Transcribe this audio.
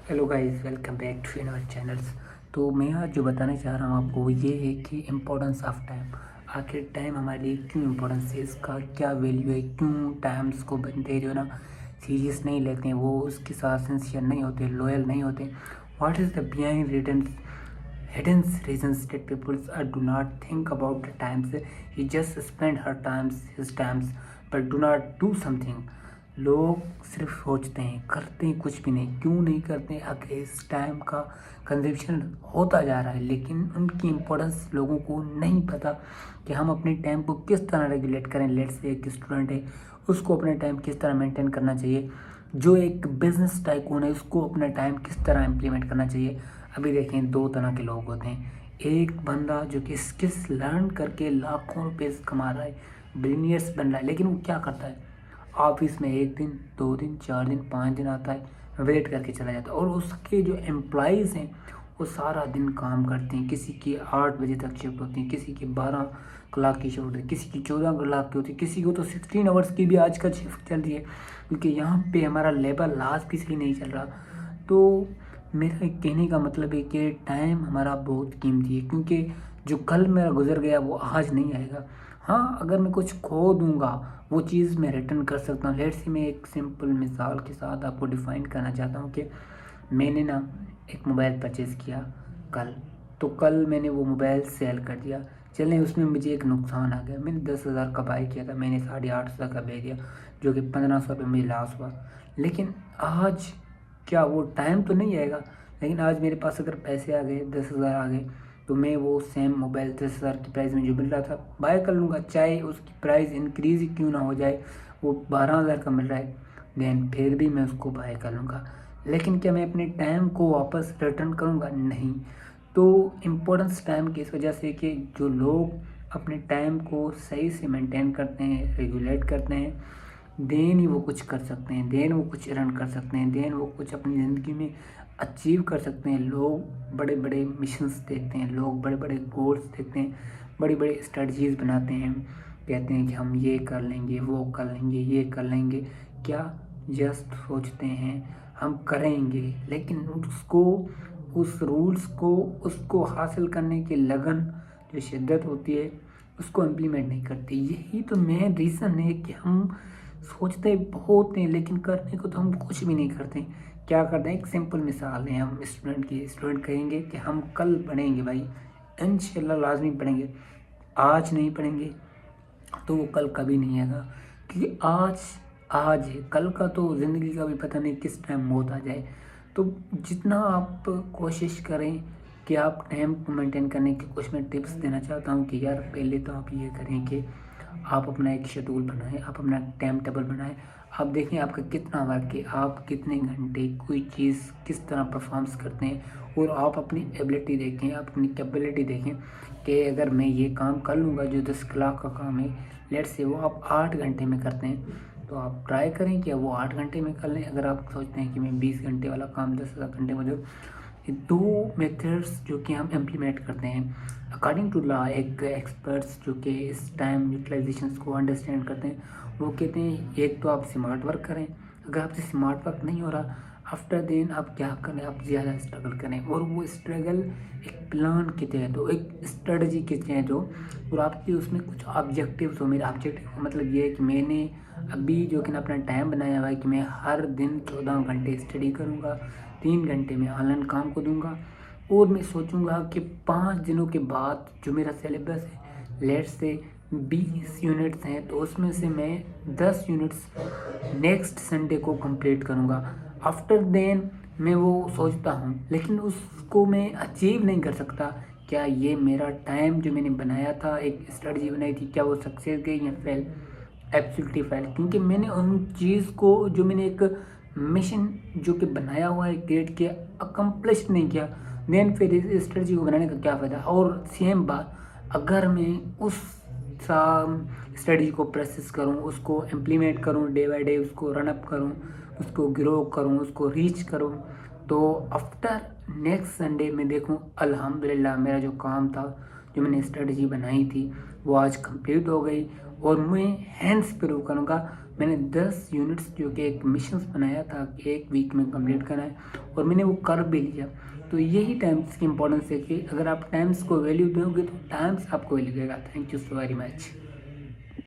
Hello guys, welcome back to in our channels. तो मैं आज जो बताना चाह रहा हूँ आपको वो ये है कि इम्पोर्टेंस ऑफ टाइम। आखिर टाइम हमारे लिए क्यों इम्पोर्टेंस है, इसका क्या वैल्यू है, क्यों टाइम्स को बंदे जो है ना सीरियस नहीं लेते हैं, वो उसके साथ सिंसियर नहीं होते, लॉयल नहीं होते। What is the behind hidden reasons that people do not think about the times. He just spend his times but do not do something. लोग सिर्फ सोचते हैं, करते हैं कुछ भी नहीं। क्यों नहीं करते हैं? अगर इस टाइम का कंजप्शन होता जा रहा है, लेकिन उनकी इम्पोर्टेंस लोगों को नहीं पता कि हम अपने टाइम को किस तरह रेगुलेट करें। लेट्स से एक स्टूडेंट है, उसको अपने टाइम किस तरह मेंटेन करना चाहिए। जो एक बिजनेस टाइकून है, उसको अपना टाइम किस तरह इम्प्लीमेंट करना चाहिए। अभी देखें, दो तरह के लोग होते हैं। एक बंदा जो कि स्किल्स लर्न करके लाखों रुपए कमा रहा है, बिलियनियर्स बन रहा है, लेकिन वो क्या करता है, ऑफिस में 1 दिन 2 दिन 4 दिन 5 दिन आता है, वेट करके चला जाता है। और उसके जो एम्प्लॉयज़ हैं वो सारा दिन काम करते हैं। किसी की 8 बजे तक शिफ्ट होती है, किसी की 12 कलाक की शिफ्ट होती है, किसी की 14 कलाक की होती है, किसी को तो 16 आवर्स की भी आजकल शिफ्ट चल रही है, क्योंकि यहाँ पे हमारा लेबर लास्ट भी सही नहीं चल रहा। तो मेरा कहने का मतलब है कि टाइम हमारा बहुत कीमती है, क्योंकि जो कल मेरा गुजर गया वो आज नहीं आएगा। हाँ, अगर मैं कुछ खो दूंगा वो चीज़ मैं रिटर्न कर सकता हूँ। लेट्स से मैं एक सिंपल मिसाल के साथ आपको डिफ़ाइन करना चाहता हूँ कि मैंने ना एक मोबाइल परचेज़ किया कल। तो कल मैंने वो मोबाइल सेल कर दिया। चलें, उसमें मुझे एक नुकसान आ गया। मैंने 10,000 का बाई किया था, मैंने 850 का बेच दिया, जो कि 1500 रुपये मुझे लॉस हुआ। लेकिन आज क्या वो टाइम तो नहीं आएगा, लेकिन आज मेरे पास अगर पैसे आ गए, 10,000 आ गए, तो मैं वो सेम मोबाइल 10,000 की प्राइस में जो मिल रहा था बाय कर लूँगा, चाहे उसकी प्राइस इंक्रीज़ ही क्यों ना हो जाए। वो 12,000 का मिल रहा है, देन फिर भी मैं उसको बाय कर लूँगा। लेकिन क्या मैं अपने टाइम को वापस रिटर्न करूँगा? नहीं। तो इम्पोर्टेंस टाइम की इस वजह से कि जो लोग अपने टाइम को सही से मेंटेन करते हैं, रेगुलेट करते हैं, देन ही वो कुछ कर सकते हैं, देन वो कुछ अर्न कर सकते हैं, देन वो कुछ अपनी ज़िंदगी में अचीव कर सकते हैं। लोग बड़े बड़े मिशंस देखते हैं, लोग बड़े बड़े गोल्स देखते हैं, बड़ी बड़ी स्ट्रेटजीज़ बनाते हैं, कहते हैं कि हम ये कर लेंगे, वो कर लेंगे, ये कर लेंगे। क्या जस्ट सोचते हैं हम करेंगे, लेकिन उसको, उस रूल्स को, उसको हासिल करने की लगन, जो शिद्दत होती है, उसको इम्प्लीमेंट नहीं करते। यही तो मेन रीज़न है कि हम सोचते बहुत हैं, लेकिन करने को तो हम कुछ भी नहीं करते। क्या करते हैं, एक सिंपल मिसाल है हम स्टूडेंट की। स्टूडेंट कहेंगे कि हम कल पढ़ेंगे भाई, इंशाल्लाह लाजमी पढ़ेंगे। आज नहीं पढ़ेंगे तो वो कल कभी नहीं आएगा, क्योंकि आज आज है, कल का तो ज़िंदगी का भी पता नहीं किस टाइम मौत आ जाए। तो जितना आप कोशिश करें कि आप टाइम को मेंटेन करने की, कुछ मैं टिप्स देना चाहता हूँ कि यार पहले तो आप ये करें कि आप अपना एक शेड्यूल बनाएं, आप अपना टाइम टेबल बनाएं। आप देखें आपका कितना वर्क है, आप कितने घंटे कोई चीज़ किस तरह परफॉर्म्स करते हैं, और आप अपनी एबिलिटी देखें, आप अपनी कैपेबिलिटी देखें कि अगर मैं ये काम कर लूँगा जो 10 कलाक का काम है, लेट्स से वो आप 8 घंटे में करते हैं, तो आप ट्राई करें कि वो 8 घंटे में कर लें। अगर आप सोचते हैं कि मैं 20 घंटे वाला काम 10 घंटे में जो, ये दो मेथड्स जो कि हम इम्प्लीमेंट करते हैं अकॉर्डिंग टू लॉ। एक एक्सपर्ट्स जो कि इस टाइम यूटिलाइजेशन को अंडरस्टैंड करते हैं, वो कहते हैं एक तो आप स्मार्ट वर्क करें। अगर आपसे स्मार्ट वर्क नहीं हो रहा, आफ्टर देन आप क्या करें, आप ज़्यादा स्ट्रगल करें, और वो स्ट्रगल एक प्लान के तहत हो, एक स्ट्रेटजी के तहत हो, और आपके उसमें कुछ ऑब्जेक्टिव्स हो। मेरा ऑब्जेक्टिव का मतलब ये है कि मैंने अभी जो कि ना अपना टाइम बनाया हुआ है कि मैं हर दिन 14 घंटे स्टडी करूँगा, 3 घंटे में ऑनलाइन काम को दूंगा, और मैं सोचूंगा कि 5 दिनों के बाद जो मेरा सिलेबस है, लेट्स से 20 यूनिट्स हैं, तो उसमें से मैं 10 यूनिट्स नेक्स्ट संडे को कंप्लीट करूंगा। आफ्टर देन मैं वो सोचता हूँ, लेकिन उसको मैं अचीव नहीं कर सकता। क्या ये मेरा टाइम जो मैंने बनाया था, एक स्ट्रेटजी बनाई थी, क्या वो सक्सेस गई या फेल? एब्सोल्युटली फेल, क्योंकि मैंने उन चीज़ को, जो मैंने एक मिशन जो कि बनाया हुआ है, क्रिएट किया, अकम्प्लिश नहीं किया, देन फिर इस स्ट्रेटजी को बनाने का क्या फ़ायदा। और सेम बात, अगर मैं उस स्ट्रेटजी को प्रोसेस करूं, उसको इम्प्लीमेंट करूं, डे बाय डे उसको रन अप करूं, उसको ग्रो करूं, उसको रीच करूं, तो आफ्टर नेक्स्ट संडे में देखूं अल्हम्दुलिल्लाह मेरा जो काम था, जो मैंने स्ट्रेटजी बनाई थी, वो आज कंप्लीट हो गई, और मैं हैंड्स प्रूव करूँगा। میں نے 10 یونٹس جو کہ ایک مشنس بنایا تھا کہ 1 ویک میں کمپلیٹ کرنا ہے، اور میں نے وہ کر بھی لیا۔ تو یہی ٹائمس کی امپورٹنس ہے کہ اگر آپ ٹائمس کو ویلیو دو گے تو ٹائمس آپ کو ویلیو دے گا۔ Thank you so very much.